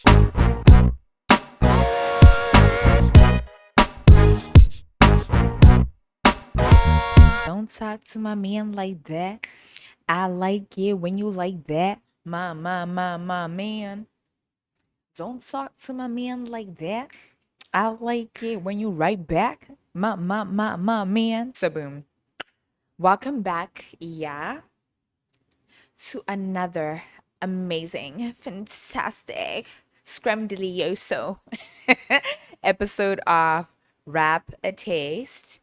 Don't talk to my man like that. I like it when you like that. My man. Don't talk to my man like that. I like it when you write back. My man. So boom. Welcome back, yeah, to another amazing, fantastic, scramdelioso episode of Rap a Taste.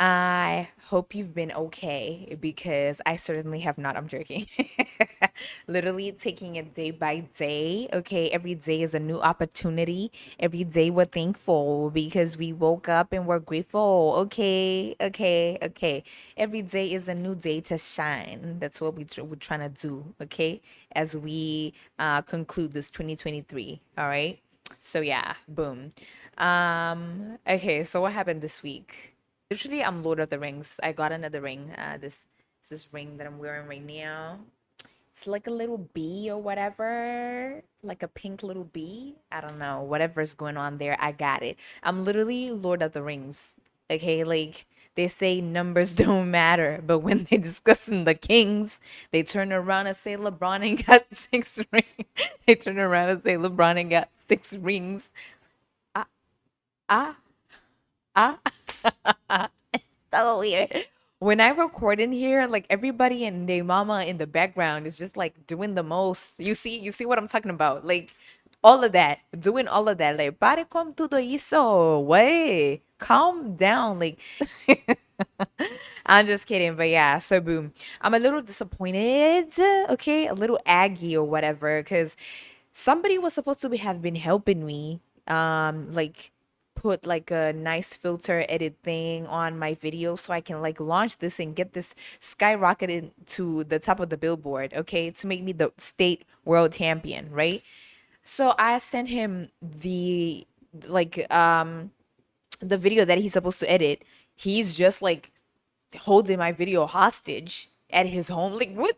I hope you've been okay because I certainly have not. I'm joking. Literally taking it day by day. Okay. Every day is a new opportunity. Every day we're thankful because we woke up and we're grateful. Okay. Okay. Okay. Every day is a new day to shine. That's what we're trying to do. Okay. As we conclude this 2023. All right. So, yeah. Boom. Okay. So, what happened this week? Literally, I'm Lord of the Rings. I got another ring. This ring that I'm wearing right now. It's like a little bee or whatever, like a pink little bee. I don't know. Whatever's going on there, I got it. I'm literally Lord of the Rings. Okay, like they say numbers don't matter, but when they discussing the kings, they turn around and say LeBron ain't got 6 rings. They turn around and say LeBron ain't got 6 rings. Ah, ah, ah. So weird. When I record in here, like everybody and their mama in the background is just like doing the most. You see what I'm talking about? Like all of that, doing all of that. Like, pare con todo eso. Way, calm down. Like, I'm just kidding, but yeah. So boom, I'm a little disappointed. Okay, a little aggy or whatever, because somebody was supposed to have been helping me. Like put like a nice filter edit thing on my video so I can like launch this and get this skyrocketed to the top of the billboard, okay, to make me the state world champion, right? So I sent him like the video that he's supposed to edit. He's just like holding my video hostage at his home. Like what?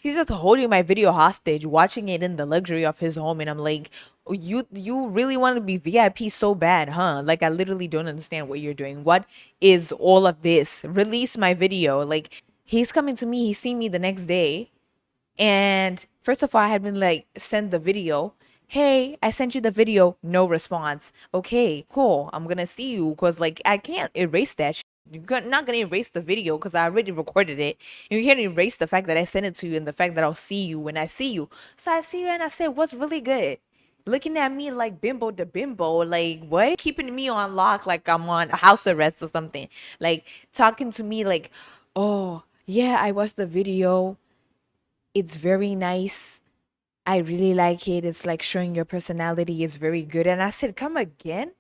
He's just holding my video hostage, watching it in the luxury of his home, and I'm like, you really want to be VIP so bad, huh? Like I literally don't understand what you're doing. What is all of this? Release my video. Like he's coming to me. He seen me the next day, and first of all, I had been like, send the video. Hey, I sent you the video. No response. Okay, cool. I'm gonna see you because like I can't erase that. Not gonna erase the video because I already recorded it. You can't erase the fact that I sent it to you and the fact that I'll see you when I see you. So I see you and I say, what's really good? Looking at me like bimbo to bimbo, like what? Keeping me on lock like I'm on house arrest or something. Like talking to me like, oh yeah, I watched the video. It's very nice. I really like it. It's like showing your personality is very good. And I said, come again?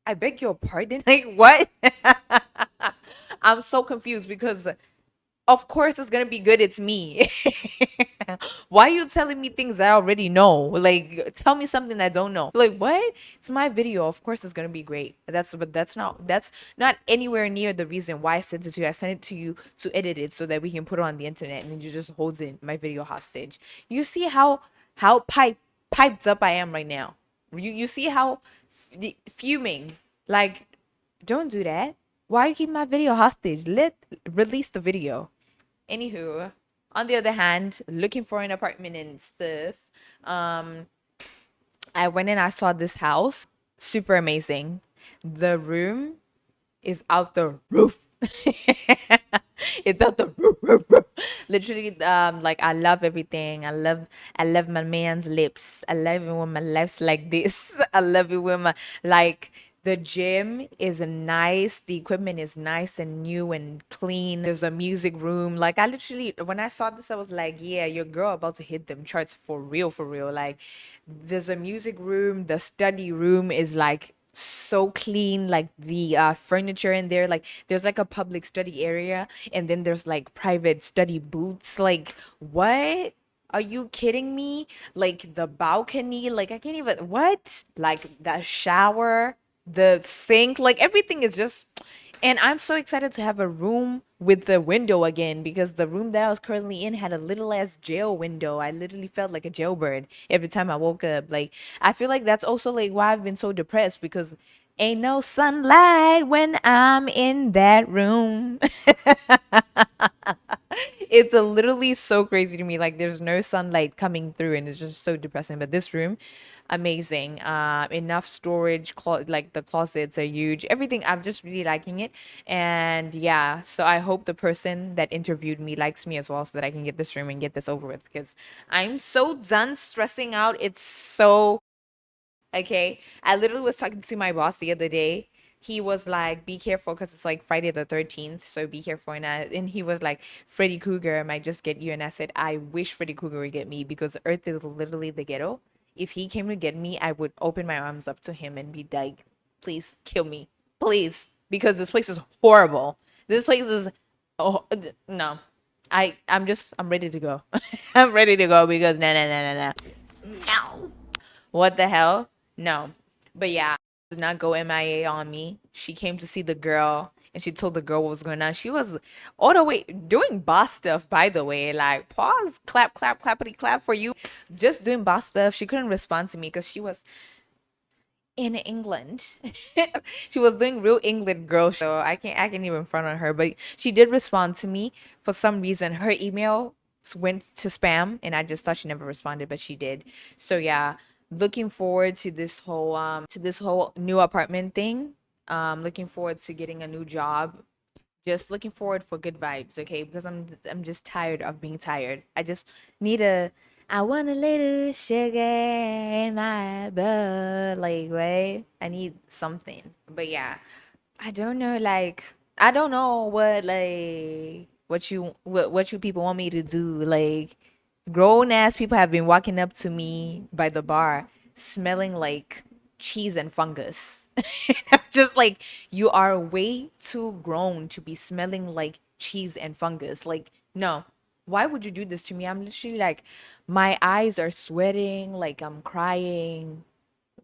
I beg your pardon. Like what? I'm so confused because of course it's gonna be good. It's me. Why are you telling me things I already know? Like tell me something I don't know. Like what? It's my video. Of course it's gonna be great. That's not anywhere near the reason why I sent it to you. I sent it to you to edit it so that we can put it on the internet and you just holding my video hostage. You see how piped up I am right now. You see how fuming. Like don't do that. Why you keep my video hostage? Release the video. Anywho, on the other hand, looking for an apartment and stuff, um, I went and I saw this house. Super amazing. The room is out the roof. It's out the roof. Literally, like I love everything. I love my man's lips. I love it when my lips like this. I love it when my like the gym is nice. The equipment is nice and new and clean. There's a music room. Like I literally, when I saw this, I was like, yeah, your girl about to hit them charts for real, for real. Like there's a music room. The study room is like so clean, like the furniture in there, like there's like a public study area and then there's like private study booths. Like what, are you kidding me? Like the balcony, like I can't even, what, like the shower, the sink, like everything is just, and I'm so excited to have a room with the window again because the room that I was currently in had a little ass jail window. I literally felt like a jailbird every time I woke up. Like, I feel like that's also like why I've been so depressed because ain't no sunlight when I'm in that room. It's a literally so crazy to me. Like there's no sunlight coming through, and it's just so depressing. But this room, amazing. Enough storage. Like the closets are huge. Everything. I'm just really liking it. And yeah, so I hope the person that interviewed me likes me as well, so that I can get this room and get this over with because I'm so done stressing out. It's so okay. I literally was talking to my boss the other day. He was like, be careful because it's like Friday the 13th. So be careful. And he was like, Freddy Krueger might just get you. And I said, I wish Freddy Krueger would get me because Earth is literally the ghetto. If he came to get me, I would open my arms up to him and be like, please kill me. Please. Because this place is horrible. This place is, oh, no. I'm ready to go. I'm ready to go because no. No. What the hell? No. But yeah, did not go MIA on me. She came to see the girl and she told the girl what was going on. She was all the way doing boss stuff, by the way. Like, pause, clap, clap, clappity clap for you. Just doing boss stuff. She couldn't respond to me because she was in England. She was doing real England girl show. I can't even front on her, but she did respond to me. For some reason, her email went to spam and I just thought she never responded, but she did. So yeah, looking forward to this whole new apartment thing. Looking forward to getting a new job, just looking forward for good vibes, okay? Because I'm just tired of being tired. I just need a I want a little sugar in my blood, like right? I need something. But yeah, I don't know, like I don't know what you people want me to do. Like grown ass people have been walking up to me by the bar smelling like cheese and fungus. And I'm just like, you are way too grown to be smelling like cheese and fungus. Like, no. Why would you do this to me? I'm literally like, my eyes are sweating, like I'm crying,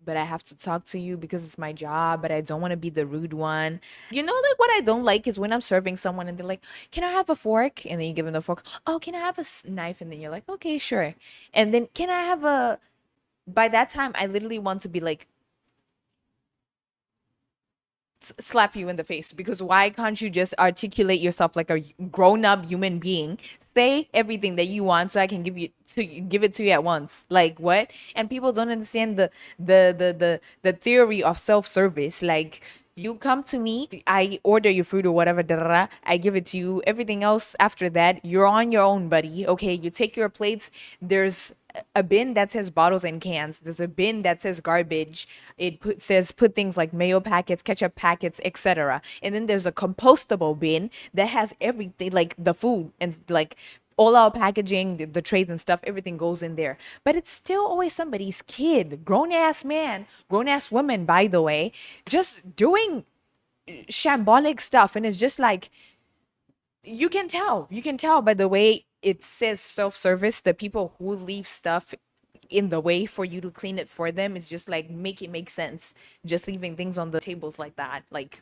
but I have to talk to you because it's my job, but I don't want to be the rude one. You know, like what I don't like is when I'm serving someone and they're like, can I have a fork? And then you give them the fork. Oh, can I have a knife? And then you're like, okay, sure. And then can I have a, by that time, I literally want to be like, slap you in the face because why can't you just articulate yourself like a grown-up human being, say everything that you want so I can give it to you at once? Like what? And people don't understand the theory of self-service. Like you come to me, I order your food or whatever, da, da, da, I give it to you. Everything else after that, you're on your own, buddy. Okay, you take your plates. There's a bin that says bottles and cans. There's a bin that says garbage. Says put things like mayo packets, ketchup packets, etc. And then there's a compostable bin that has everything like the food and like all our packaging, the trays and stuff, everything goes in there. But it's still always somebody's kid, grown ass man, grown ass woman, by the way, just doing shambolic stuff. And it's just like, you can tell by the way it says self-service. The people who leave stuff in the way for you to clean it for them is just like, make it make sense, just leaving things on the tables like that. Like,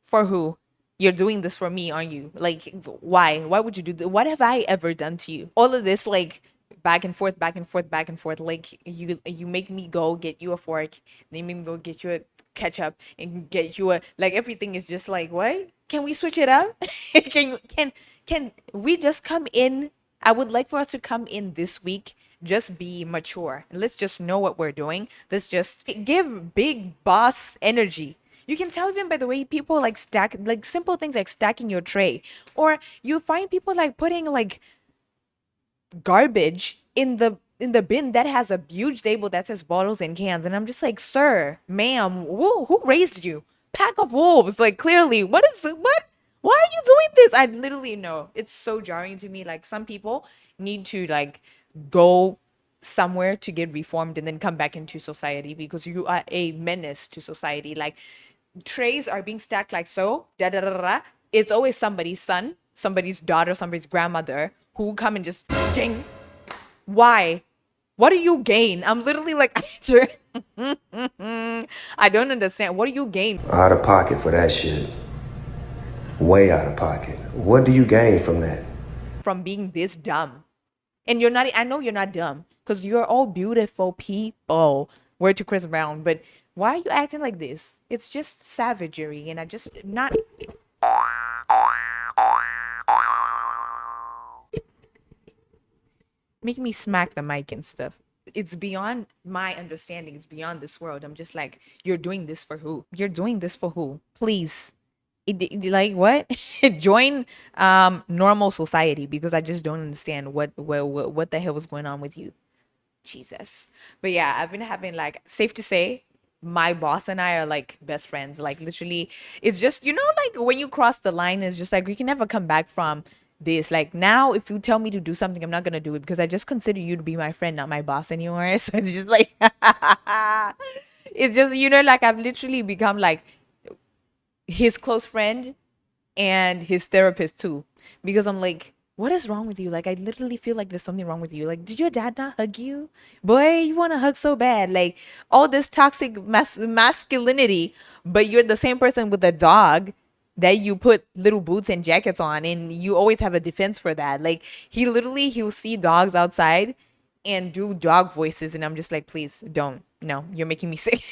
for who? You're doing this for me, aren't you? Like, why would you do that? What have I ever done to you? All of this, like, back and forth, back and forth, back and forth. Like, you make me go get you a fork, then make me go get you a ketchup and get you a, like, everything is just like, what? Can we switch it up? Can we just come in? I would like for us to come in this week, just be mature. Let's just know what we're doing. Let's just give big boss energy. You can tell even by the way people like stack, like simple things like stacking your tray. Or you find people like putting like garbage in the bin that has a huge label that says bottles and cans. And I'm just like, sir, ma'am, who raised you? Pack of wolves. Like clearly, what? Why are you doing this? I literally know. It's so jarring to me. Like some people need to like go somewhere to get reformed and then come back into society because you are a menace to society. Like trays are being stacked like so, da da da da. Da. It's always somebody's son, somebody's daughter, somebody's grandmother who come and just ding. Why? What do you gain? I'm literally like, I don't understand. What do you gain? Out of pocket for that shit. Way out of pocket. What do you gain from that? From being this dumb. And you're not, I know you're not dumb because you're all beautiful people. Word to Chris Brown, but why are you acting like this? It's just savagery, and I just not making me smack the mic and stuff. It's beyond my understanding. It's beyond this world. I'm just like, you're doing this for who? You're doing this for who? Please. Like what? Join normal society because I just don't understand what the hell was going on with you. Jesus. But yeah, I've been having like, safe to say, my boss and I are like best friends. Like literally, it's just, like when you cross the line, it's just like you can never come back from this. Like now, if you tell me to do something, I'm not gonna do it because I just consider you to be my friend, not my boss anymore. So it's just like it's just, like I've literally become like his close friend and his therapist too, because I'm like, what is wrong with you? Like I literally feel like there's something wrong with you. Like, did your dad not hug you? Boy, you want to hug so bad. Like all this toxic masculinity, but you're the same person with a dog that you put little boots and jackets on, and you always have a defense for that. Like he'll see dogs outside and do dog voices, and I'm just like, please don't. No, you're making me sick.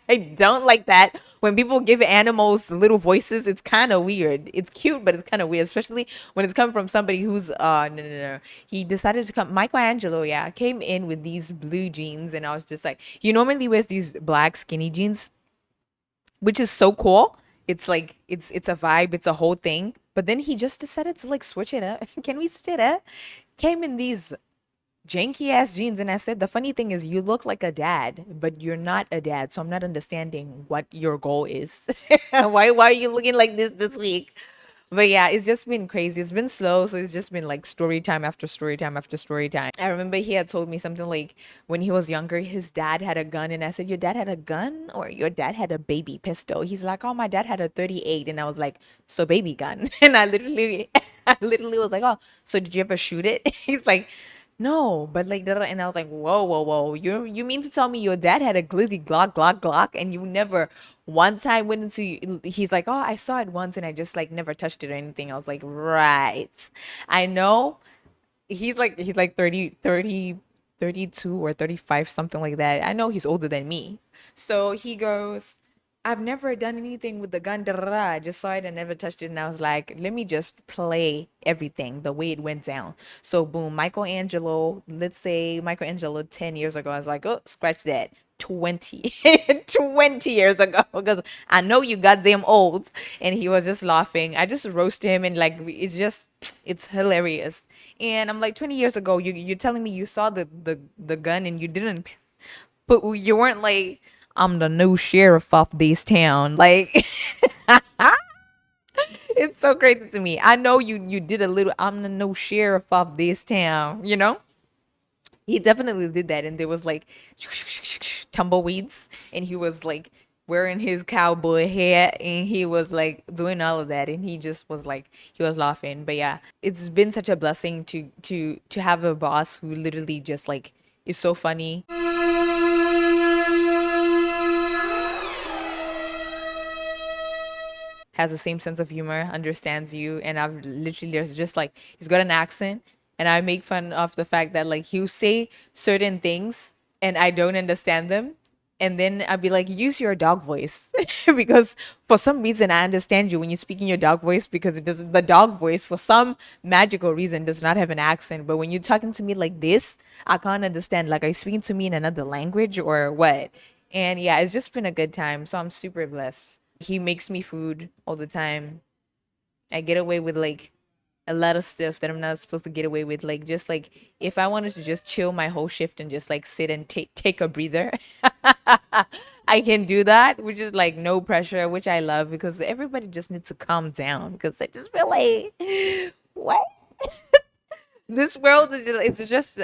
I don't like that. When people give animals little voices, it's kind of weird. It's cute, but it's kind of weird, especially when it's coming from somebody who's no, no, no. He decided to come. Michelangelo, yeah, came in with these blue jeans, and I was just like, he normally wears these black skinny jeans, which is so cool. It's like it's a vibe, it's a whole thing. But then he just decided to like switch it up. Can we switch it up? Came in these janky ass jeans, and I said the funny thing is you look like a dad, but you're not a dad, so I'm not understanding what your goal is. Why are you looking like this week? But yeah, it's just been crazy. It's been slow, so it's just been like story time after story time after story time. I remember he had told me something like when he was younger, his dad had a gun, and I said, "Your dad had a gun, or your dad had a baby pistol?" He's like, "Oh, my dad had a 38," and I was like, "So baby gun?" And I literally was like, "Oh, so did you ever shoot it?" He's like, no, but like that, and I was like, whoa, whoa, whoa. You mean to tell me your dad had a glizzy Glock, Glock, Glock, and you never one time went into? He's like, oh, I saw it once, and I just like never touched it or anything. I was like, right. I know. He's like 32 or 35, something like that. I know he's older than me. So he goes, I've never done anything with the gun. Da, da, da. I just saw it and never touched it. And I was like, let me just play everything the way it went down. So, boom, Michelangelo, let's say Michelangelo 10 years ago, I was like, oh, scratch that. 20 20 years ago, because I know you goddamn old. And he was just laughing. I just roasted him, and like it's hilarious. And I'm like, 20 years ago, you're telling me you saw the gun and you didn't, but you weren't like, I'm the new sheriff of this town. Like it's so crazy to me. I know you did a little, I'm the new sheriff of this town. He definitely did that, and there was like tumbleweeds, and he was like wearing his cowboy hat, and he was like doing all of that, and he just was like, he was laughing. But yeah, it's been such a blessing to have a boss who literally just like is so funny, has the same sense of humor, understands you, and I've literally, there's just like, he's got an accent, and I make fun of the fact that like he'll say certain things and I don't understand them. And then I'd be like, use your dog voice. Because for some reason I understand you when you speak in your dog voice, because it doesn't, the dog voice for some magical reason does not have an accent. But when you're talking to me like this, I can't understand. Like, are you speaking to me in another language or what? And yeah, it's just been a good time. So I'm super blessed. He makes me food all the time. I get away with like a lot of stuff that I'm not supposed to get away with. Like just like if I wanted to just chill my whole shift and just like sit and take a breather, I can do that, which is like no pressure, which I love because everybody just needs to calm down because I just feel like what this world is, it's just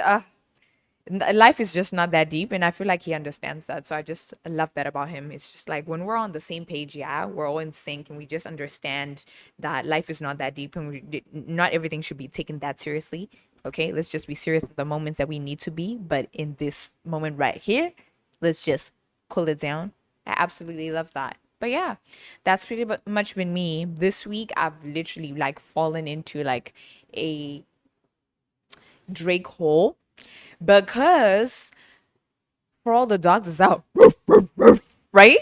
life is just not that deep, and I feel like he understands that, so I just love that about him. It's just like when we're on the same page, yeah, we're all in sync, and we just understand that life is not that deep, and not everything should be taken that seriously. Okay, let's just be serious at the moments that we need to be, but in this moment right here, let's just cool it down. I absolutely love that. But yeah, that's pretty much been me. This week, I've literally like fallen into like a Drake hole because For All the Dogs is out, right?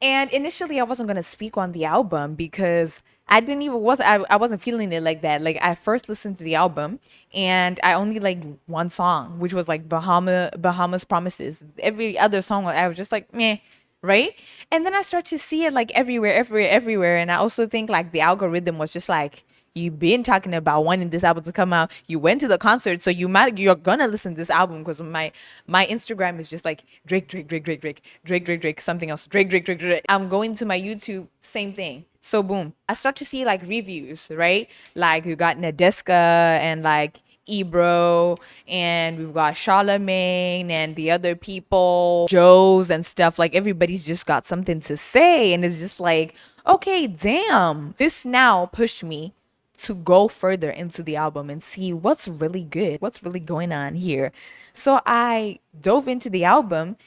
And initially, I wasn't gonna speak on the album because I wasn't feeling it like that. Like I first listened to the album and I only liked one song, which was like Bahama's Promises. Every other song I was just like meh, right? And then I start to see it like everywhere. And I also think like the algorithm was just like, you've been talking about wanting this album to come out. You went to the concert, so you're gonna listen to this album because my Instagram is just like Drake, something else, Drake. I'm going to my YouTube, same thing. So boom, I start to see like reviews, right? Like you got Nadeska and like Ebro, and we've got Charlemagne and the other people, Joe's and stuff. Like everybody's just got something to say, and it's just like, okay, damn. This now pushed me to go further into the album and see what's really good, what's really going on here. So I dove into the album,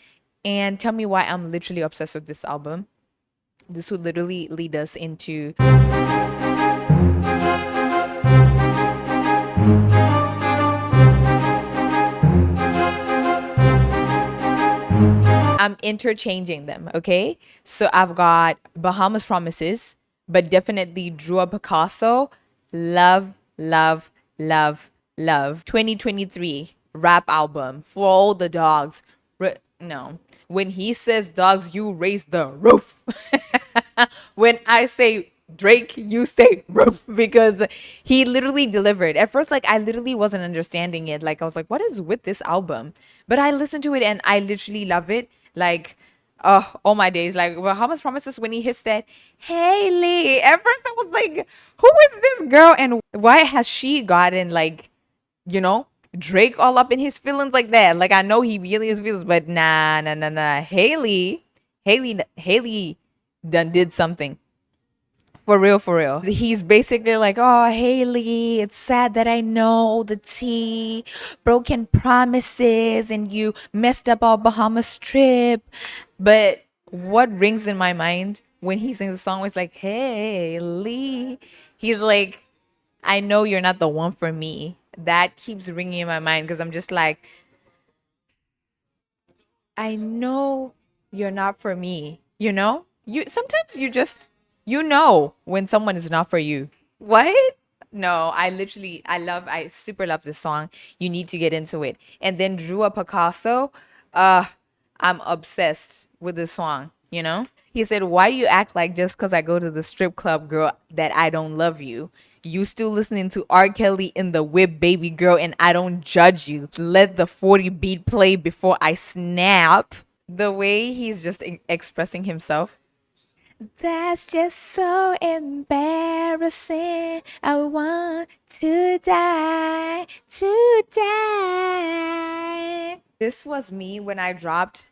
and tell me why I'm literally obsessed with this album. This would literally lead us into I'm interchanging them, okay? So I've got Bahama's Promises, but definitely Drew A Picasso. Love, love, love. 2023 rap album For All the Dogs. No. When he says dogs, you raise the roof. When I say Drake, you say roof, because he literally delivered. At first, like I literally wasn't understanding it. Like I was like, what is with this album? But I listened to it and I literally love it. Like, all my days. Like, well, how much promises when he hits that Haley? At first, I was like, who is this girl and why has she gotten like, you know, Drake all up in his feelings like that? Like, I know he really is feelings, but nah. Haley done did something. For real, for real. He's basically like, oh, Haley, it's sad that I know the tea, broken promises, and you messed up our Bahamas trip. But what rings in my mind when he sings the song was like, Haley. He's like, I know you're not the one for me. That keeps ringing in my mind because I'm just like, I know you're not for me. You know? You sometimes you just when someone is not for you. What? No, I super love this song. You need to get into it. And then Drew A Picasso, uh, I'm obsessed with this song, you know? He said, why you act like just because I go to the strip club, girl, that I don't love you? You still listening to R. Kelly in the whip, baby girl, and I don't judge you. Let the 40 beat play before I snap. The way he's just expressing himself. That's just so embarrassing. I want to die. This was me when I dropped.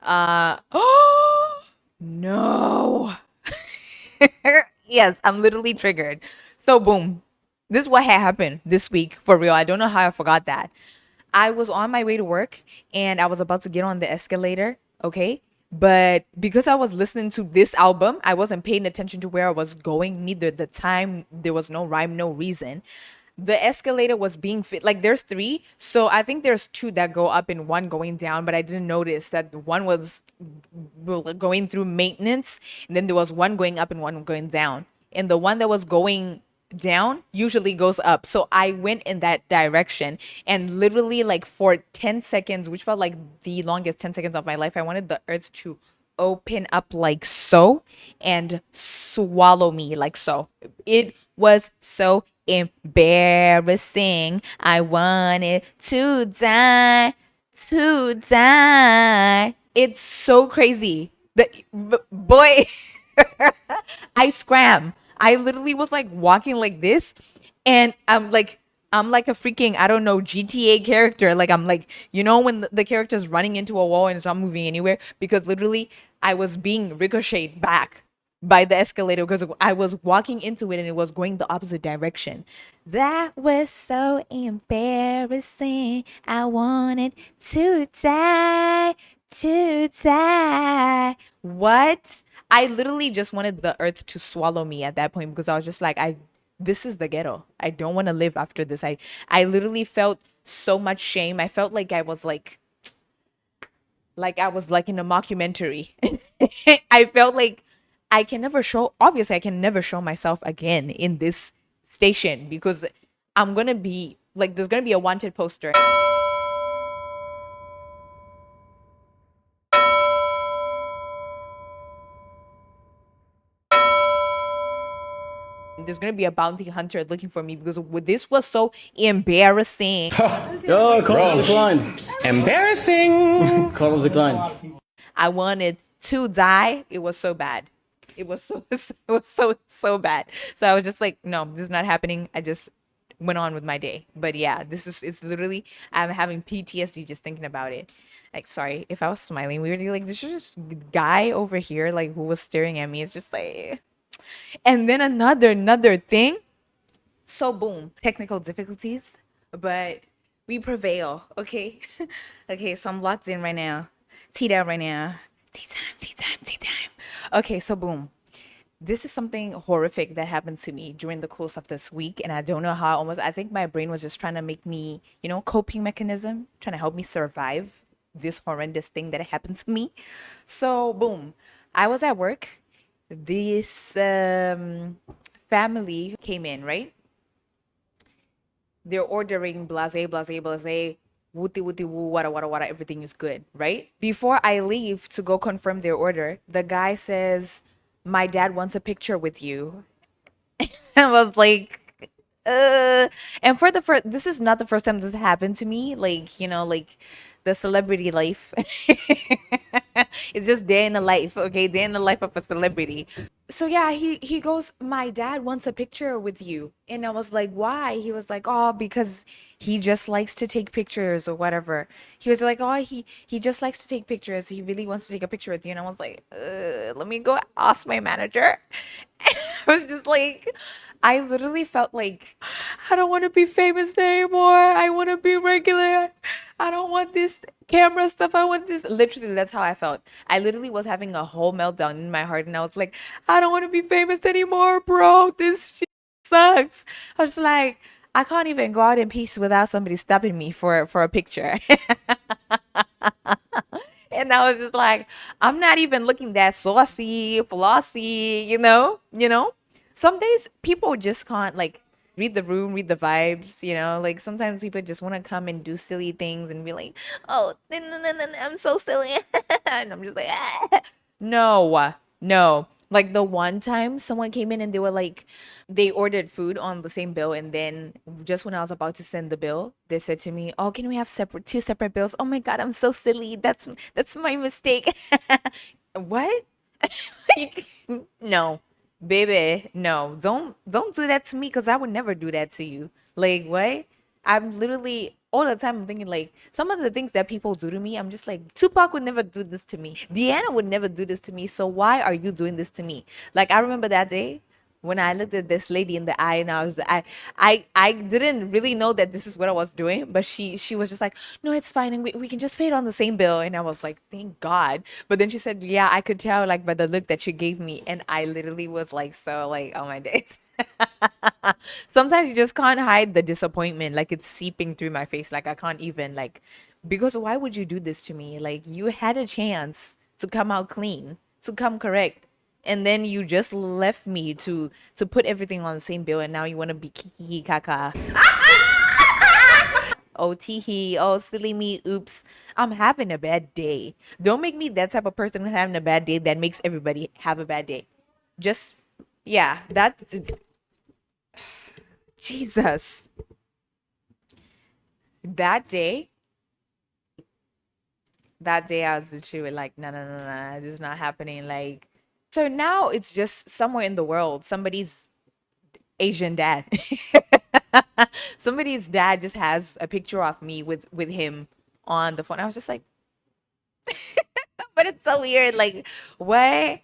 Oh no. Yes, I'm literally triggered. So boom. This is what had happened this week for real. I don't know how I forgot that. I was on my way to work and I was about to get on the escalator, okay? But because I was listening to this album, I wasn't paying attention to where I was going, neither the time, there was no rhyme, no reason. The escalator was being fit, like there's three, so I think there's two that go up and one going down, but I didn't notice that one was going through maintenance, and then there was one going up and one going down. And the one that was going down usually goes up. So I went in that direction and literally like for 10 seconds, which felt like the longest 10 seconds of my life, I wanted the earth to open up like so and swallow me like so. It was so embarrassing. I wanted to die. It's so crazy. Boy, I scram. I literally was like walking like this, and I'm like a freaking, I don't know, GTA character. Like I'm like, you know, when the character's running into a wall and it's not moving anywhere, because literally I was being ricocheted back by the escalator because I was walking into it and it was going the opposite direction. That was so embarrassing. I wanted to die, to die. What? I literally just wanted the earth to swallow me at that point because I was just like, this is the ghetto. I don't want to live after this. I literally felt so much shame. I felt like I was like in a mockumentary. I felt like I can never show myself again in this station because I'm gonna be like, there's gonna be a wanted poster. There's gonna be a bounty hunter looking for me because this was so embarrassing. Yo, call declined. Embarrassing. Call declined. I wanted to die. It was so bad. It was so it was so bad. So I was just like, no, this is not happening. I just went on with my day. But yeah, it's literally, I'm having PTSD just thinking about it. Like, sorry if I was smiling weirdly. Like, this is just guy over here, like, who was staring at me. It's just like, and then another thing. So boom, technical difficulties, but we prevail. Okay, okay. So I'm locked in right now. Tea down right now. Tea time, tea time, tea time. Okay, so boom. This is something horrific that happened to me during the course of this week, and I don't know how. I think my brain was just trying to make me, coping mechanism, trying to help me survive this horrendous thing that happened to me. So boom, I was at work. This family came in, right? They're ordering blase, blase, blase, wooty, wooty, woo, wada, wada, wada, everything is good, right? Before I leave to go confirm their order, the guy says, my dad wants a picture with you. I was like, and for the first, this is not the first time this happened to me. Like, like the celebrity life. It's just day in the life, okay? Day in the life of a celebrity. So yeah, he goes, my dad wants a picture with you. And I was like, why? He was like, oh, because he just likes to take pictures or whatever. He was like, oh, he just likes to take pictures. He really wants to take a picture with you. And I was like, let me go ask my manager. I was just like, I literally felt like, I don't want to be famous anymore. I want to be regular. I don't want this camera stuff. I want this. Literally, that's how I felt. I literally was having a whole meltdown in my heart. And I was like, I don't want to be famous anymore, bro. This shit sucks. I was like, I can't even go out in peace without somebody stopping me for a picture. And I was just like, I'm not even looking that saucy, flossy, Some days people just can't like read the room, read the vibes, Like sometimes people just want to come and do silly things and be like, oh, I'm so silly. And I'm just like, ah. No, no. Like the one time someone came in and they were like, they ordered food on the same bill, and then just when I was about to send the bill, they said to me, "Oh, can we have two separate bills?" Oh my God, I'm so silly. That's my mistake. What? Like, no, baby, no. Don't do that to me because I would never do that to you. Like, what? I'm literally all the time I'm thinking like some of the things that people do to me, I'm just like, Tupac would never do this to me. Deanna would never do this to me. So why are you doing this to me? Like, I remember that day when I looked at this lady in the eye, and I didn't really know that this is what I was doing, but she was just like, no, it's fine, and we can just pay it on the same bill. And I was like, thank God. But then she said, yeah, I could tell like by the look that she gave me, and I literally was like, so like, oh my days. Sometimes you just can't hide the disappointment, like it's seeping through my face, like I can't even like, because why would you do this to me? Like, you had a chance to come out clean, to come correct, and then you just left me to put everything on the same bill, and now you want to be kiki kaka. Oh, teehee, oh, silly me, oops. I'm having a bad day. Don't make me that type of person who's having a bad day that makes everybody have a bad day. Just, yeah, that's Jesus. That day, that day I was literally like, no, no, no, no, this is not happening. Like, so now it's just somewhere in the world, somebody's Asian dad. Somebody's dad just has a picture of me with him on the phone. I was just like, but it's so weird. Like, what?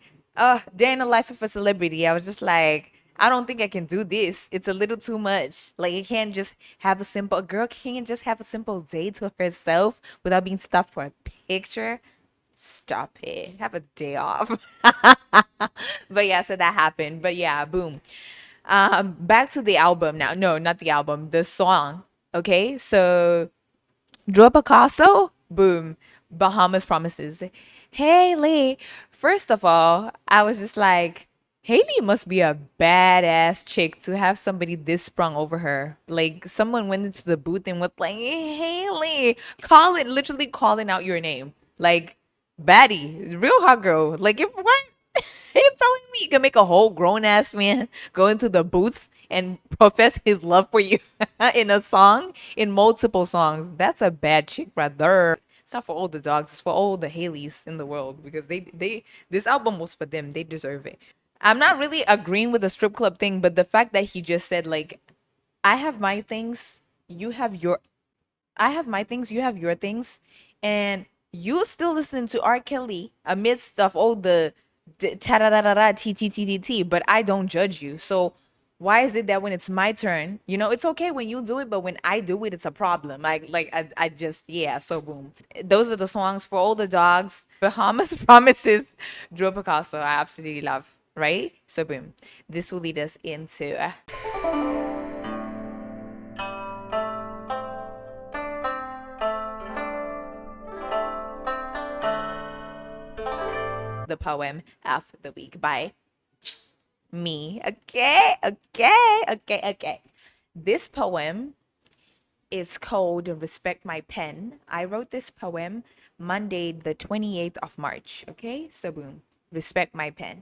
Day in the life of a celebrity. I was just like, I don't think I can do this. It's a little too much. Like, it can't just have a girl can't just have a simple day to herself without being stopped for a picture. Stop it. Have a day off. But yeah, so that happened. But yeah, boom. Back to the album now. No, not the album, the song. Okay, so Drew A Picasso, boom. Bahamas Promises. Haley. First of all, I was just like, Haley must be a badass chick to have somebody this sprung over her. Like someone went into the booth and was like, hey, Haley, literally calling out your name. Like, baddie, real hot girl. Like, if what? You telling me you can make a whole grown ass man go into the booth and profess his love for you in a song, in multiple songs? That's a bad chick right there. It's not for all the dogs, it's for all the Haleys in the world because they this album was for them. They deserve it. I'm not really agreeing with the strip club thing, but the fact that he just said like, I have my things, you have your I have my things, you have your things, and you still listen to R. Kelly amidst of all the ta-da-da-da-da, t-t-t-t-t, but I don't judge you. So why is it that when it's my turn, it's okay when you do it, but when I do it, it's a problem. I just, yeah, so boom. Those are the songs for all the dogs. Bahamas Promises, Drew Picasso, I absolutely love, right? So boom. This will lead us into the poem of the week by me. Okay. This poem is called Respect My Pen. I wrote this poem Monday, the 28th of March. Okay, so boom. Respect my pen.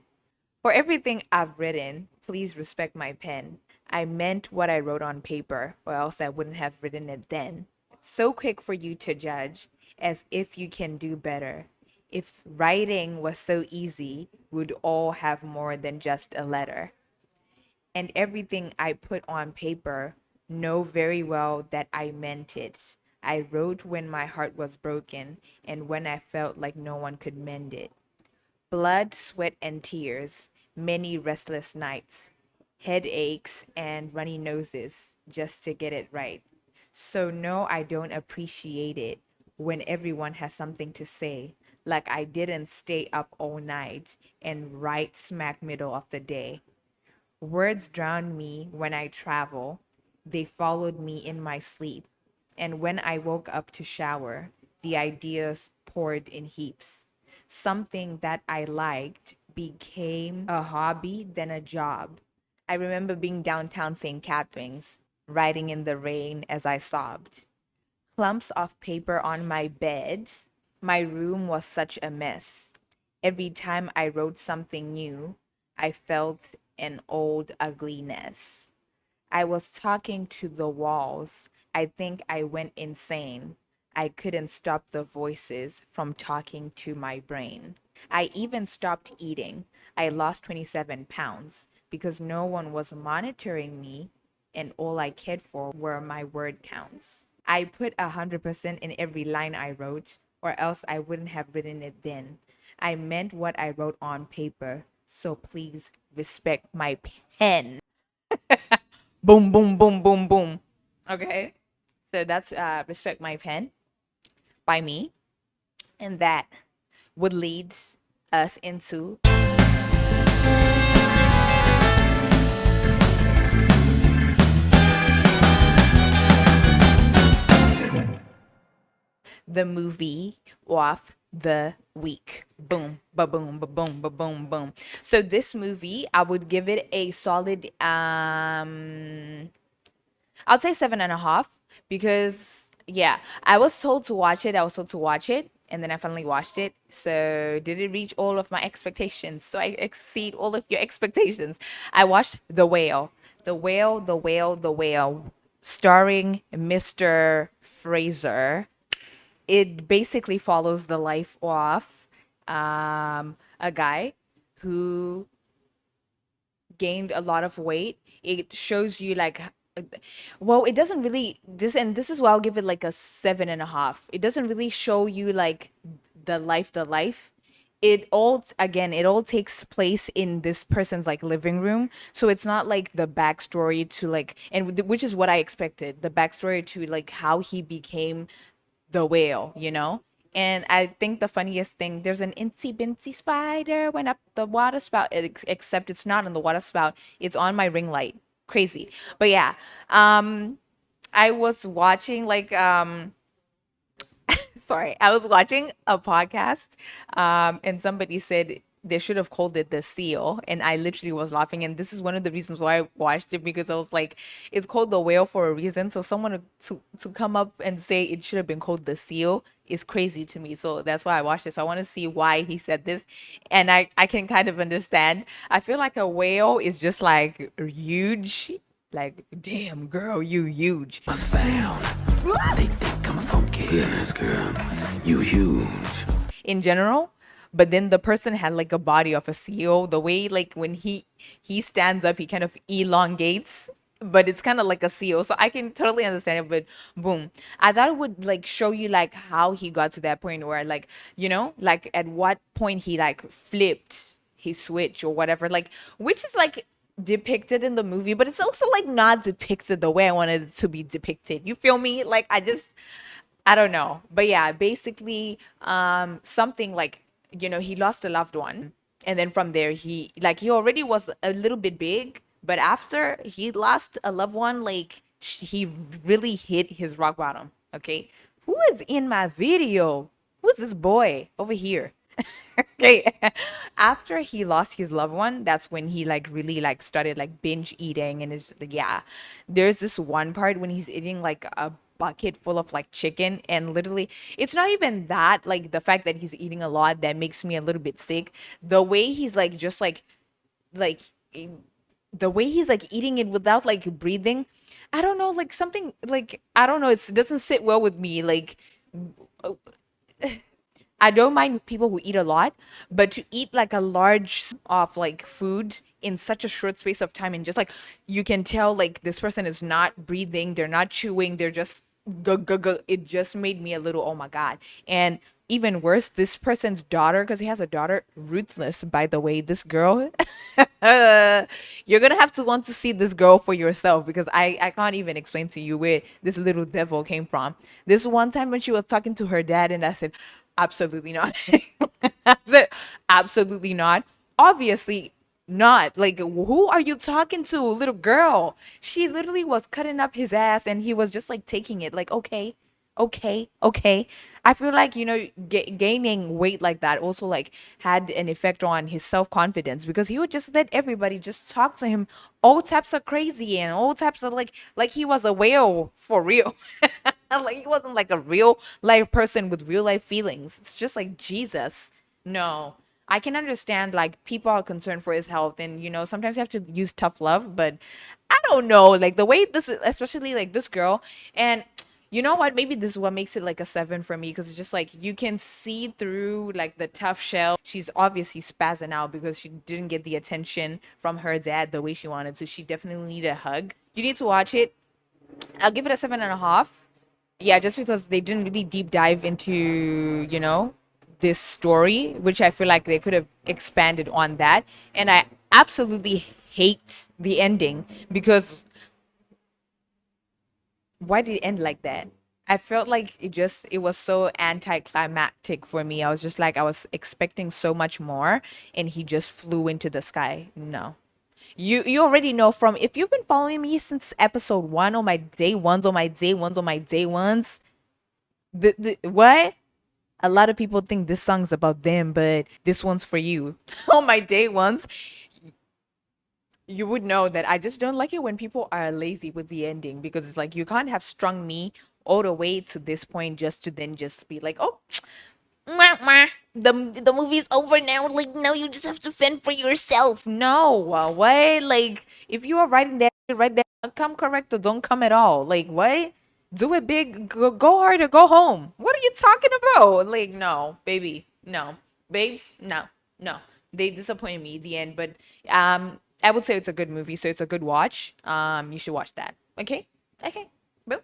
For everything I've written, please respect my pen. I meant what I wrote on paper, or else I wouldn't have written it then. So quick for you to judge, as if you can do better. If writing was so easy, we'd all have more than just a letter. And everything I put on paper, know very well that I meant it. I wrote when my heart was broken and when I felt like no one could mend it. Blood, sweat, and tears, many restless nights, headaches, and runny noses just to get it right. So, no, I don't appreciate it when everyone has something to say, like I didn't stay up all night and write smack middle of the day. Words drown me when I travel. They followed me in my sleep. And when I woke up to shower, the ideas poured in heaps. Something that I liked became a hobby, then a job. I remember being downtown St. Catharines, writing in the rain as I sobbed. Clumps of paper on my bed. My room was such a mess. Every time I wrote something new, I felt an old ugliness. I was talking to the walls. I think I went insane. I couldn't stop the voices from talking to my brain. I even stopped eating. I lost 27 pounds because no one was monitoring me and all I cared for were my word counts. I put 100% in every line I wrote, or else I wouldn't have written it then. I meant what I wrote on paper, so please respect my pen. Boom, boom, boom, boom, boom. Okay. So that's Respect My Pen by me. And that would lead us into the movie of the week. Boom, ba boom, ba boom, ba boom, boom. So this movie, I would give it a solid I'll say 7.5 because yeah, I was told to watch it. I was told to watch it, and then I finally watched it. So did it reach all of my expectations? So I exceed all of your expectations. I watched The Whale, The Whale, The Whale, The Whale, starring Mr. Fraser. It basically follows the life of a guy who gained a lot of weight. It shows you like well, it doesn't really this is why I'll give it like a 7.5. It doesn't really show you like the life. It all takes place in this person's like living room. So it's not like the backstory to like which is what I expected. The backstory to like how he became the whale. And I think the funniest thing, there's an incy bincy spider went up the water spout, except it's not on the water spout. It's on my ring light. Crazy. But yeah, I was watching sorry, I was watching a podcast, and somebody said they should have called it the seal, and I literally was laughing. And this is one of the reasons why I watched it, because I was like, it's called the whale for a reason. So someone to come up and say it should have been called the seal is crazy to me. So that's why I watched it. So I want to see why he said this, and I can kind of understand. I feel like a whale is just like huge. Like, damn, girl, you huge. Sound. They think I'm funky. Goodness, girl, you huge. In general, but then the person had like a body of a CEO. The way like when he stands up, he kind of elongates, but it's kind of like a CEO. So I can totally understand it. But boom, I thought it would like show you like how he got to that point where like, like at what point he like flipped his switch or whatever, like, which is like depicted in the movie, but it's also like not depicted the way I wanted it to be depicted. You feel me? Like I don't know. But yeah, basically, something like, he lost a loved one. And then from there, he already was a little bit big. But after he lost a loved one, like, he really hit his rock bottom. Okay. Who is in my video? Who's this boy over here? Okay. After he lost his loved one, that's when he like really like started like binge eating, and is yeah. There's this one part when he's eating like a bucket full of like chicken, and literally it's not even that, like the fact that he's eating a lot that makes me a little bit sick. The way he's like just like e- the way he's like eating it without like breathing, I don't know, like something like, I don't know, it doesn't sit well with me. Like, I don't mind people who eat a lot, but to eat like a large of like food in such a short space of time, and just like you can tell like this person is not breathing, they're not chewing, they're just it just made me a little, oh my god. And even worse, this person's daughter, because he has a daughter, ruthless by the way, this girl. You're gonna have to want to see this girl for yourself, because I can't even explain to you where this little devil came from. This one time when she was talking to her dad, and I said, absolutely not. I said, absolutely not. Obviously not. Like, who are you talking to, little girl? She literally was cutting up his ass, and he was just like taking it, like, okay, okay. I feel like, gaining weight like that also like had an effect on his self-confidence, because he would just let everybody just talk to him all types of crazy and all types of like he was a whale for real. Like he wasn't like a real life person with real life feelings. It's just like, Jesus. No. I can understand like people are concerned for his health, and sometimes you have to use tough love, but I don't know, like the way this is, especially like this girl. And you know what, maybe this is what makes it like a 7 for me, because it's just like you can see through like the tough shell. She's obviously spazzing out because she didn't get the attention from her dad the way she wanted to. She definitely needed a hug. You need to watch it. I'll give it a 7.5. Yeah, just because they didn't really deep dive into, this story, which I feel like they could have expanded on that. And I absolutely hate the ending, because why did it end like that? I felt like it was so anticlimactic for me. I was just like, I was expecting so much more, and he just flew into the sky. No. You already know, from if you've been following me since episode 1, on my day ones, on my day ones, on my day ones, the what? A lot of people think this song's about them, but this one's for you. On my day ones, you would know that I just don't like it when people are lazy with the ending, because it's like you can't have strung me all the way to this point just to then just be like, oh, mwah, mwah, the movie's over now. Like, no, you just have to fend for yourself. No, what? Like, if you are writing that shit right there, come correct or don't come at all. Like, what? Do it big, go hard or go home. What are you talking about? Like, no, baby, no, babes, no, no. They disappointed me at the end, but I would say it's a good movie, so it's a good watch. You should watch that. Okay, okay, boom.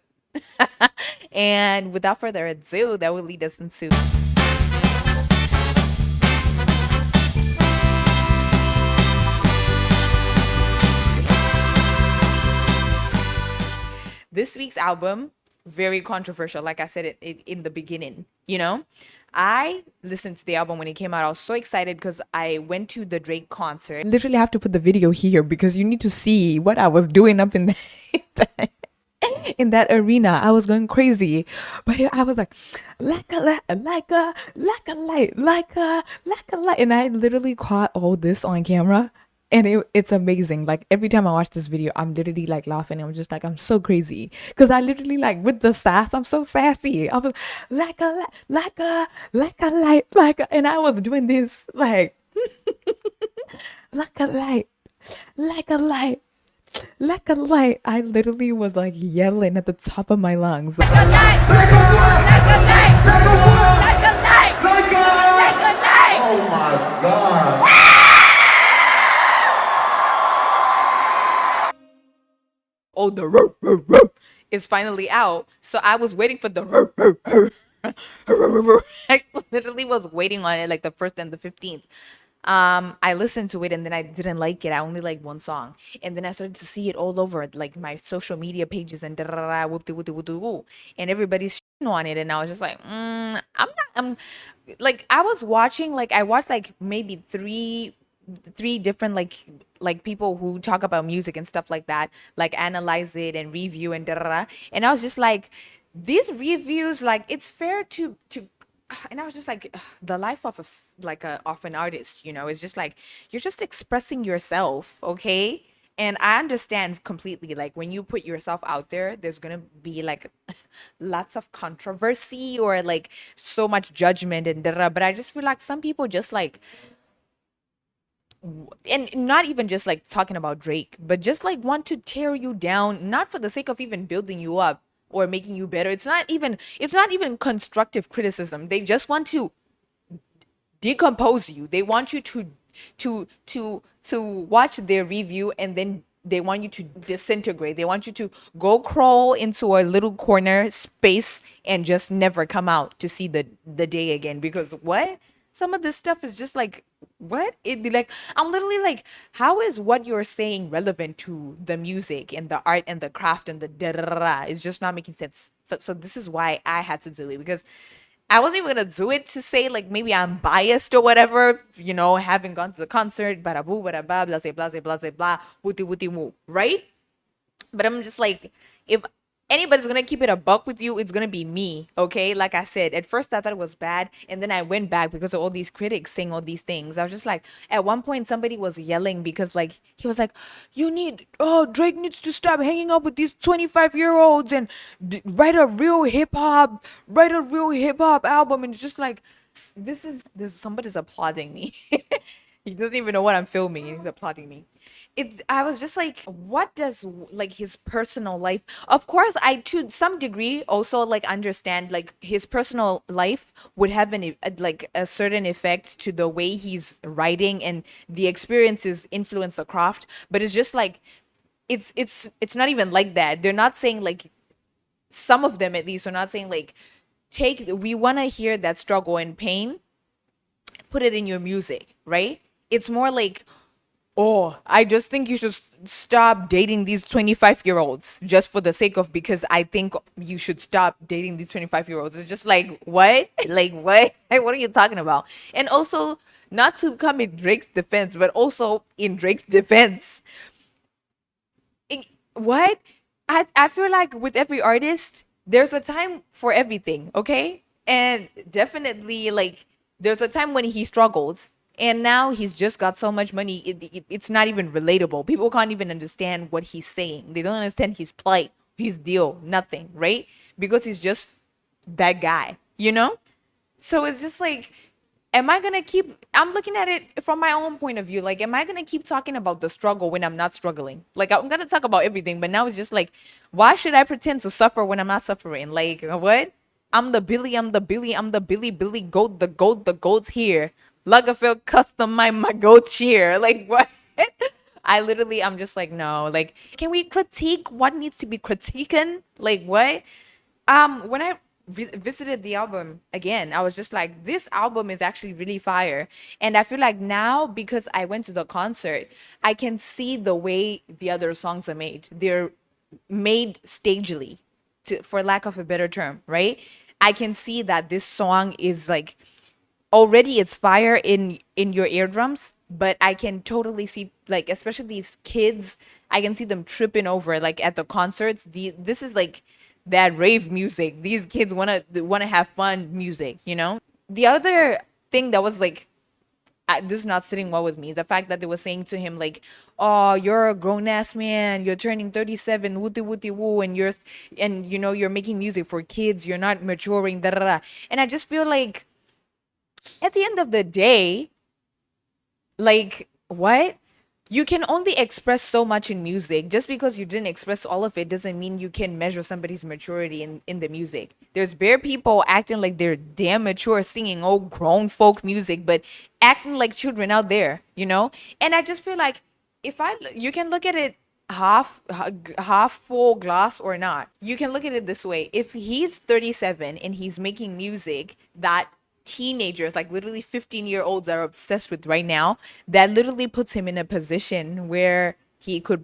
And without further ado, that will lead us into this week's album. very controversial. Like I said it in the beginning, you know. I listened to the album when it came out. I was so excited because I went to the Drake concert. Literally have to put the video here because you need to see what I was doing up in the in that arena. I was going crazy, but I was like a light, like a light, and I literally caught all this on camera, and it's amazing. Like every time I watch this video, I'm literally like laughing. I'm just like, I'm so crazy because I literally like with the sass. I'm so sassy. I was like a light, and I was doing this like like a light, like a light. Like a light. I literally was like yelling at the top of my lungs. Like a light! Like a light! Like a light! Like a light! Like a light! Like a light! Oh my God. Oh, the roo, roo, roo is finally out. So I was waiting for the roo, roo, roo. I literally was waiting on it like the 1st and the 15th. I listened to it and then I didn't like it. I only liked one song. And then I started to see it all over like my social media pages and da da da whoop de whoop de whoop de whoop. And everybody's shitting on it. And I was just like, I'm like, I was watching, like, I watched like maybe three different like people who talk about music and stuff like that, like analyze it and review and da da da. And I was just like, these reviews, like, it's fair to and I was just like, ugh, the life of like a of an artist, you know, is just like you're just expressing yourself, okay? And I understand completely, like when you put yourself out there, there's gonna be like lots of controversy or like so much judgment and da da. But I just feel like some people just like, and not even just like talking about Drake, but just like want to tear you down, not for the sake of even building you up or making you better. It's not even constructive criticism. They just want to decompose you. They want you to watch their review and then they want you to disintegrate. They want you to go crawl into a little corner space and just never come out to see the day again. Because what? Some of this stuff is just like, what? It be like, I'm literally like, how is what you're saying relevant to the music and the art and the craft and the da da da da? It's just not making sense. So this is why I had to do it, because I wasn't even gonna do it to say like maybe I'm biased or whatever, you know, having gone to the concert, bada boo, bada blah, blah, blah, blah, blah, blah, wooty wooty woo, right? But I'm just like, if anybody's gonna keep it a buck with you, it's gonna be me, okay? Like I said, at first I thought it was bad, and then I went back because of all these critics saying all these things. I was just like, at one point somebody was yelling because like he was like, Drake needs to stop hanging up with these 25-year-olds and write a real hip hop album. And it's just like, this somebody's applauding me. He doesn't even know what I'm filming. He's applauding me. I was just like, what does like his personal life? Of course, I to some degree also like understand like his personal life would have like a certain effect to the way he's writing and the experiences influence the craft. But it's just like it's not even like that. They're not saying like, some of them at least are not saying like, we want to hear that struggle and pain, put it in your music, right? It's more like, oh, I just think you should stop dating these 25-year-olds just for the sake of, because I think you should stop dating these 25-year-olds. It's just like, what? Like, what? What are you talking about? And also, not to come in Drake's defense, but also in Drake's defense, what? I feel like with every artist, there's a time for everything, okay? And definitely, like, there's a time when he struggled, and now he's just got so much money, it's not even relatable. People can't even understand what he's saying. They don't understand his plight, his deal, nothing, right? Because he's just that guy, you know? So it's just like, I'm looking at it from my own point of view. Like, am I gonna keep talking about the struggle when I'm not struggling? Like, I'm gonna talk about everything, but now it's just like, why should I pretend to suffer when I'm not suffering? Like, what? I'm the Billy, Billy, goat, the goat's here. Lagerfeld custom my goat cheer. Like, what? I'm just like, no. Like, can we critique what needs to be critiqued? Like, what? When I visited the album again, I was just like, this album is actually really fire. And I feel like now, because I went to the concert, I can see the way the other songs are made. They're made stagely. for lack of a better term, right? I can see that this song is like already it's fire in your eardrums, but I can totally see, like, especially these kids, I can see them tripping over like at the concerts. This is like that rave music. These kids wanna have fun music, you know? The other thing that was like this is not sitting well with me. The fact that they were saying to him like, "Oh, you're a grown ass man. You're turning 37. Wooty wooty woo, and you know you're making music for kids. You're not maturing." Da da da. And I just feel like at the end of the day, like what? You can only express so much in music. Just because you didn't express all of it doesn't mean you can measure somebody's maturity in the music. There's bare people acting like they're damn mature singing old grown folk music, but acting like children out there, you know? And I just feel like you can look at it half full glass or not. You can look at it this way. If he's 37 and he's making music that teenagers, like literally 15-year-olds are obsessed with right now, that literally puts him in a position where he could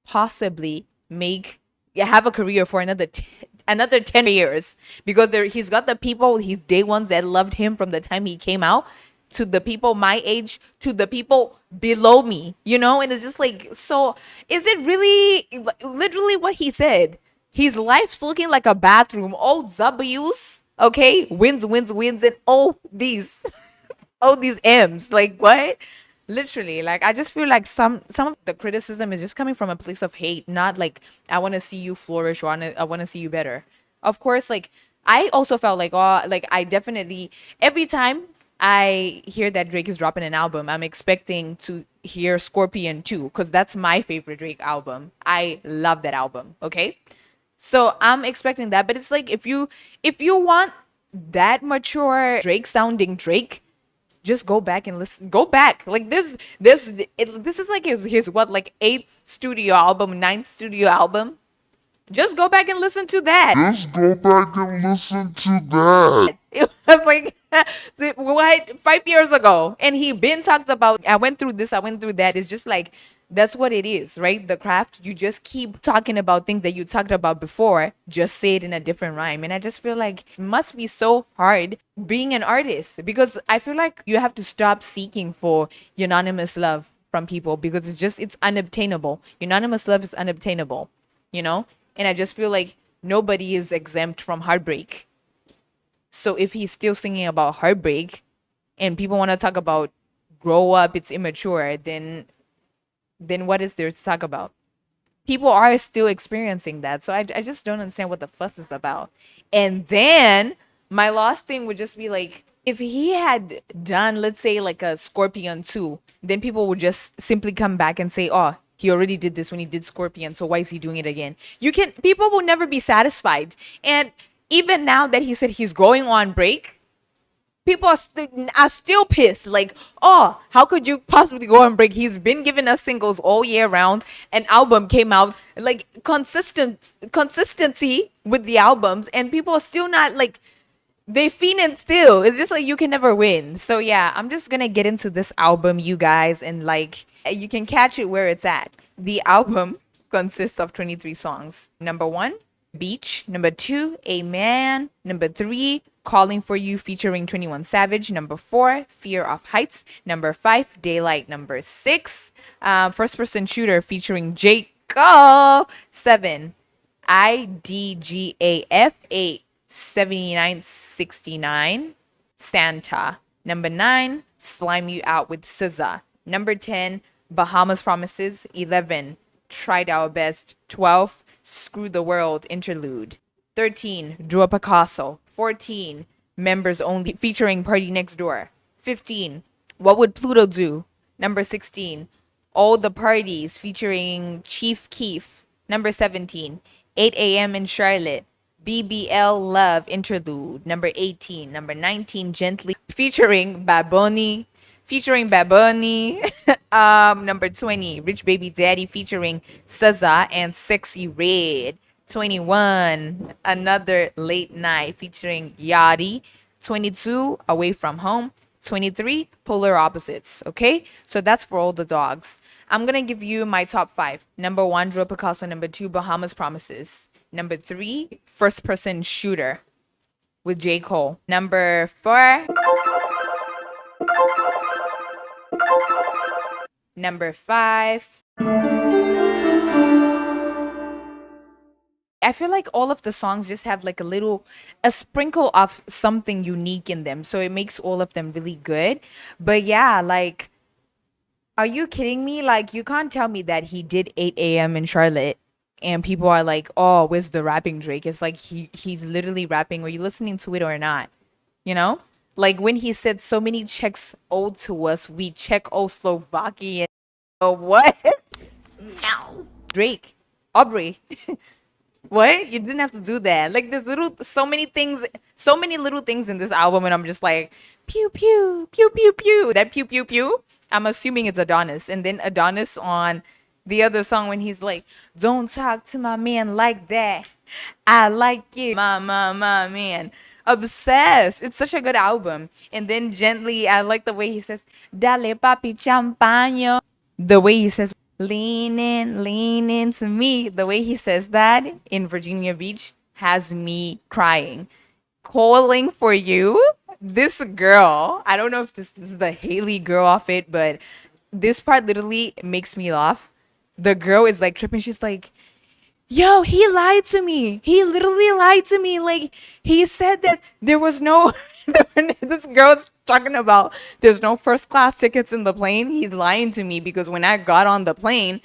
possibly have a career for another 10 years, because he's got the people, he's day ones that loved him from the time he came out, to the people my age, to the people below me, you know? And it's just like, so is it really literally what he said? His life's looking like a bathroom, all W's, okay, wins, and all these all these M's. Like what? Literally, like I just feel like some of the criticism is just coming from a place of hate, not like I want to see you flourish or I want to see you better. Of course, like I also felt like, oh, like I definitely, every time I hear that Drake is dropping an album, I'm expecting to hear Scorpion 2, because that's my favorite Drake album. I love that album. Okay. So I'm expecting that, but it's like if you want that mature Drake sounding Drake, just go back and listen. Go back. Like this is like his what, like 8th studio album, 9th studio album. Just go back and listen to that. Just go back and listen to that. It was like what, 5 years ago, and he been talked about. I went through this. I went through that. It's just like that's what it is, right? The craft. You just keep talking about things that you talked about before. Just say it in a different rhyme, and I just feel like it must be so hard being an artist, because I feel like you have to stop seeking for unanimous love from people, because it's unobtainable. Unanimous love is unobtainable, you know. And I just feel like nobody is exempt from heartbreak. So if he's still singing about heartbreak and people want to talk about grow up, it's immature, then what is there to talk about? People are still experiencing that. So I just don't understand what the fuss is about. And then my last thing would just be like, if he had done, let's say, like a Scorpion 2, then people would just simply come back and say, oh, he already did this when he did Scorpion, so why is he doing it again? People will never be satisfied. And even now that he said he's going on break, people are still pissed. Like, oh, how could you possibly go on break? He's been giving us singles all year round. An album came out, like consistency with the albums, and people are still not like, they fiending still. It's just like you can never win. So yeah, I'm just gonna get into this album, you guys, and like you can catch it where it's at. The album consists of 23 songs. Number 1, Beach. Number 2, A Man. Number 3, Calling for You featuring 21 Savage. Number 4, Fear of Heights. Number 5, Daylight. Number 6, First Person Shooter featuring Jake. 7, IDGAF. 8, 7969, Santa. Number 9, Slime You Out with SZA. Number 10, Bahama's Promises. 11, Tried Our Best. 12, Screw the World Interlude. 13, Drew A Picasso. 14, Members Only featuring Party Next Door. 15, What Would Pluto Do? Number 16, All the Parties featuring Chief Keef. Number 17, 8 a.m. in Charlotte. BBL Love Interlude. Number 18. Number 19, Gently featuring Baboni. Number 20, Rich Baby Daddy featuring SZA and Sexy Red. 21, Another Late Night featuring Yachty. 22, Away From Home. 23, Polar Opposites. Okay, so that's for all the dogs. I'm gonna give you my top 5. Number 1, Drew Picasso. Number 2, Bahama's Promises. Number 3, First Person Shooter with J. Cole. Number 4. Number 5. I feel like all of the songs just have like a sprinkle of something unique in them. So it makes all of them really good. But yeah, like, are you kidding me? Like, you can't tell me that he did 8 a.m. in Charlotte and people are like, oh, where's the rapping Drake? It's like he's literally rapping. Are you listening to it or not? You know? Like when he said so many checks owed to us, we Czechoslovakian. Oh, what? No. Drake. Aubrey. What? You didn't have to do that. Like there's so many things, so many little things in this album, and I'm just like, pew pew, pew pew pew. That pew pew pew. I'm assuming it's Adonis, and then Adonis on the other song when he's like, "Don't talk to my man like that. I like it, my man." Obsessed. It's such a good album. And then Gently, I like the way he says, "Dale papi champaño." The way he says, lean in to me. The way he says that in Virginia Beach has me crying. Calling for you. This girl, I don't know if this is the Haley girl off it, but this part literally makes me laugh. The girl is like tripping. She's like, yo, he lied to me. He literally lied to me. Like, he said that there was no, this girl's talking about there's no first class tickets in the plane. He's lying to me because when I got on the plane,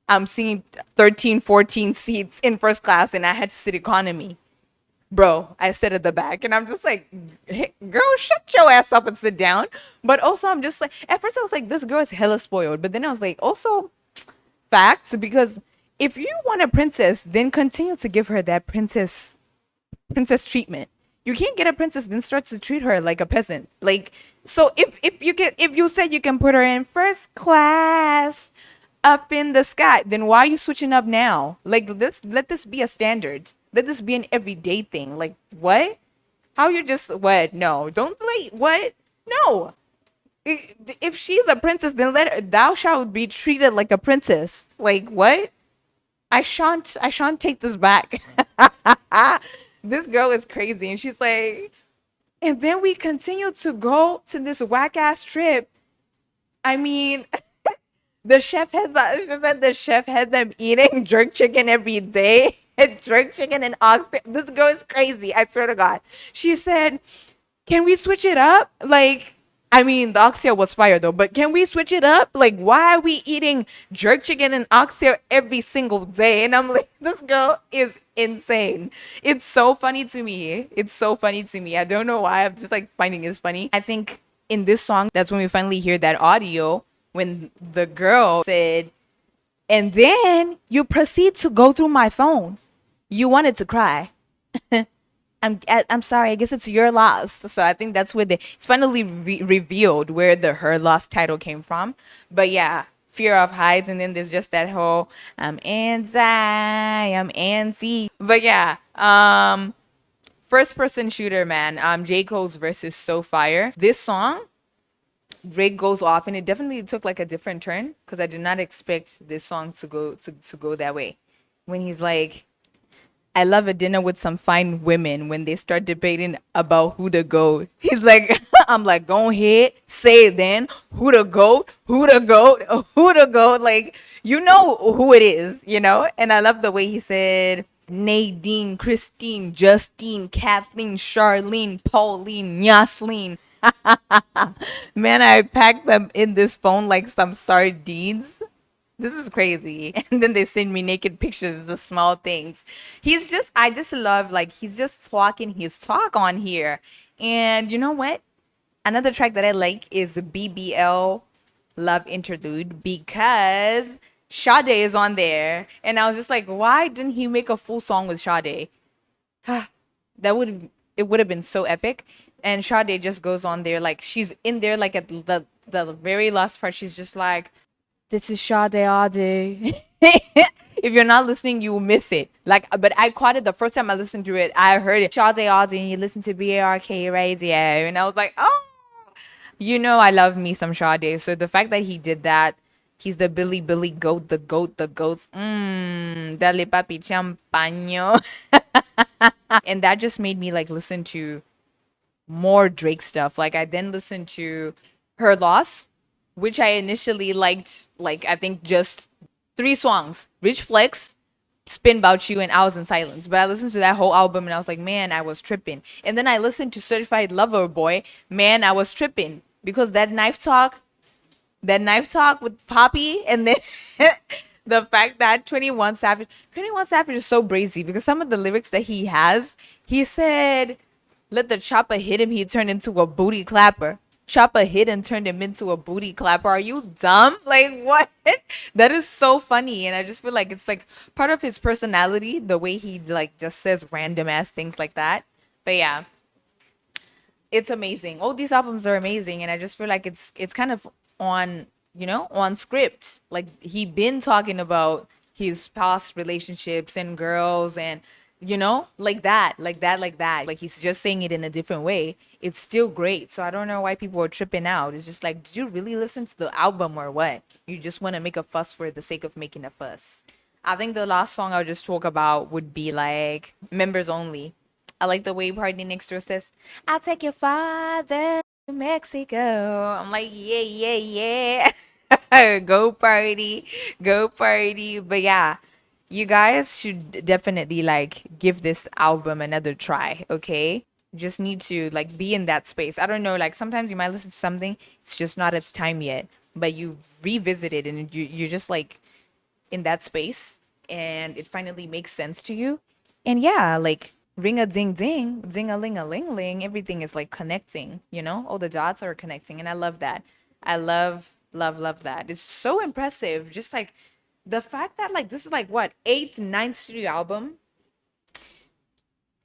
I'm seeing 13, 14 seats in first class and I had to sit economy. Bro, I sit at the back and I'm just like, hey, girl, shut your ass up and sit down. But also, I'm just like, at first I was like, this girl is hella spoiled. But then I was like, also, facts, because if you want a princess, then continue to give her that princess treatment. You can't get a princess, then start to treat her like a peasant. Like, so if you said you can put her in first class up in the sky, then why are you switching up now? Like, let this be a standard. Let this be an everyday thing. Like, what? How you just what? No, don't like what? No. If she's a princess, then let her, thou shalt be treated like a princess. Like, what? I shan't take this back. This girl is crazy. And she's like, and then we continue to go to this whack ass trip. I mean, the chef has that. She said the chef had them eating jerk chicken every day. Jerk chicken and oxtail. This girl is crazy. I swear to God. She said, can we switch it up? Like, I mean, the oxtail was fire though, but can we switch it up? Like, why are we eating jerk chicken and oxtail every single day? And I'm like, this girl is insane. It's so funny to me. It's so funny to me. I don't know why. I'm just like finding it funny. I think in this song, that's when we finally hear that audio when the girl said, and then you proceed to go through my phone. You wanted to cry. I'm sorry. I guess it's your loss. So I think that's where it's finally revealed where the her loss title came from. But yeah, fear of heights, and then there's just that whole I'm anti. But yeah, first person shooter, man. J. Cole's verse is so fire. This song, Drake goes off, and it definitely took like a different turn because I did not expect this song to go that way. When he's like, I love a dinner with some fine women when they start debating about who to go. He's like, I'm like, go ahead, say it then. Who to go? Who to go? Who to go? Like, you know who it is, you know? And I love the way he said, Nadine, Christine, Justine, Kathleen, Charlene, Pauline, Yasleen. Man, I packed them in this phone like some sardines. This is crazy. And then they send me naked pictures of the small things. I just love, like, he's just talking his talk on here. And you know what? Another track that I like is BBL Love Interlude because Sade is on there. And I was just like, why didn't he make a full song with Sade? It would have been so epic. And Sade just goes on there, like, she's in there, like, at the very last part, she's just like, this is Sade Ade. If you're not listening, you will miss it. Like, but I caught it the first time I listened to it. I heard it. Sade Ade, and you listen to BARK Radio. And I was like, oh, you know, I love me some Sade. So the fact that he did that He's the Billy Billy goat, the goat, the goats. Dale papi champaño. And that just made me like listen to more Drake stuff. Like I then listened to Her Loss, which I initially liked, like I think just 3 songs. Rich Flex, Spin About You, and I Was in Silence. But I listened to that whole album and I was like, man, I was tripping. And then I listened to Certified Lover Boy. Man, I was tripping. Because that knife talk with Poppy, and then the fact that 21 Savage is so brazy because some of the lyrics that he has, he said, let the chopper hit him, he turned into a booty clapper. Chopper hit and turned him into a booty clapper. Are you dumb? Like what? That is so funny, and I just feel like it's like part of his personality, the way he like just says random ass things like that. But yeah, it's amazing. All these albums are amazing, and I just feel like it's kind of on, on script. Like he been talking about his past relationships and girls and like that, like that, like that. Like he's just saying it in a different way. It's still great. So I don't know why people are tripping out. It's just like, did you really listen to the album or what? You just want to make a fuss for the sake of making a fuss. I think the last song I'll just talk about would be like Members Only. I like the way Party Next Door says, I'll take your father to Mexico. I'm like, yeah, yeah, yeah. Go party. Go party. But yeah, you guys should definitely like give this album another try, okay? Just need to like be in that space. I don't know, like sometimes you might listen to something, it's just not its time yet, but you revisit it and you're just like in that space and it finally makes sense to you. And yeah, like ring a ding ding, ding a ling a ling ling, everything is like connecting, all the dots are connecting. And I love that. I love that. It's so impressive. Just like the fact that like this is like what, eighth, ninth studio album.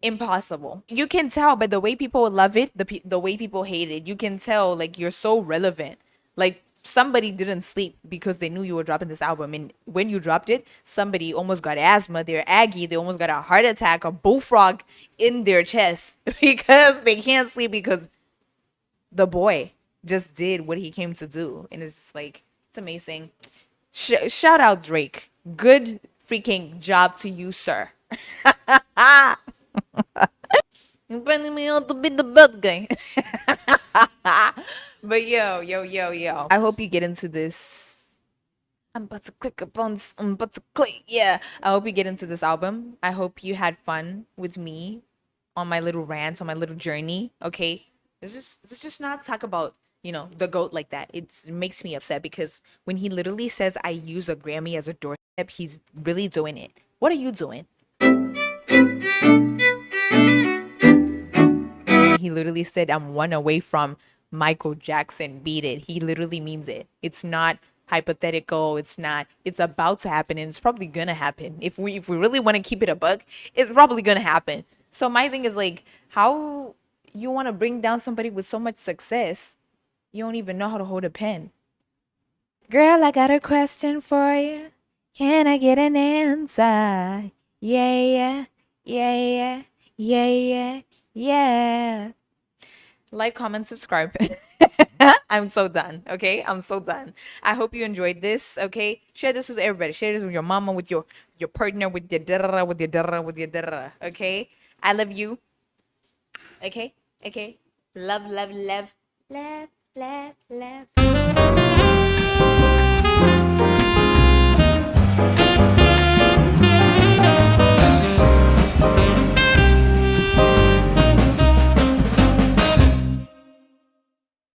Impossible. You can tell by the way people love it, the way people hate it. You can tell like you're so relevant. Like somebody didn't sleep because they knew you were dropping this album, and when you dropped it, somebody almost got asthma. They're aggy. They almost got a heart attack, a bullfrog in their chest because they can't sleep because the boy just did what he came to do, and it's just like it's amazing. Shout out Drake. Good freaking job to you, sir. You're bringing me out to be the bad guy. But yo. I hope you get into this. I'm about to click upon this. I'm about to click. Yeah. I hope you get into this album. I hope you had fun with me on my little rant, on my little journey. Okay. Let's just not talk about, the GOAT like that. It makes me upset because when he literally says I use a Grammy as a doorstep, he's really doing it. What are you doing? He literally said, I'm one away from Michael Jackson. Beat it. He literally means it. It's not hypothetical. It's not. It's about to happen, and it's probably gonna happen. If we really want to keep it a buck, it's probably gonna happen. So my thing is like, how you want to bring down somebody with so much success, you don't even know how to hold a pen. Girl, I got a question for you. Can I get an answer? Yeah, yeah, yeah. Yeah. Like, comment, subscribe. I'm so done. Okay. I'm so done. I hope you enjoyed this. Okay. Share this with everybody. Share this with your mama, with your partner, with your dara, with your dara, with your dara. Okay. I love you. Okay. Okay. Love, love, love, love, love, love.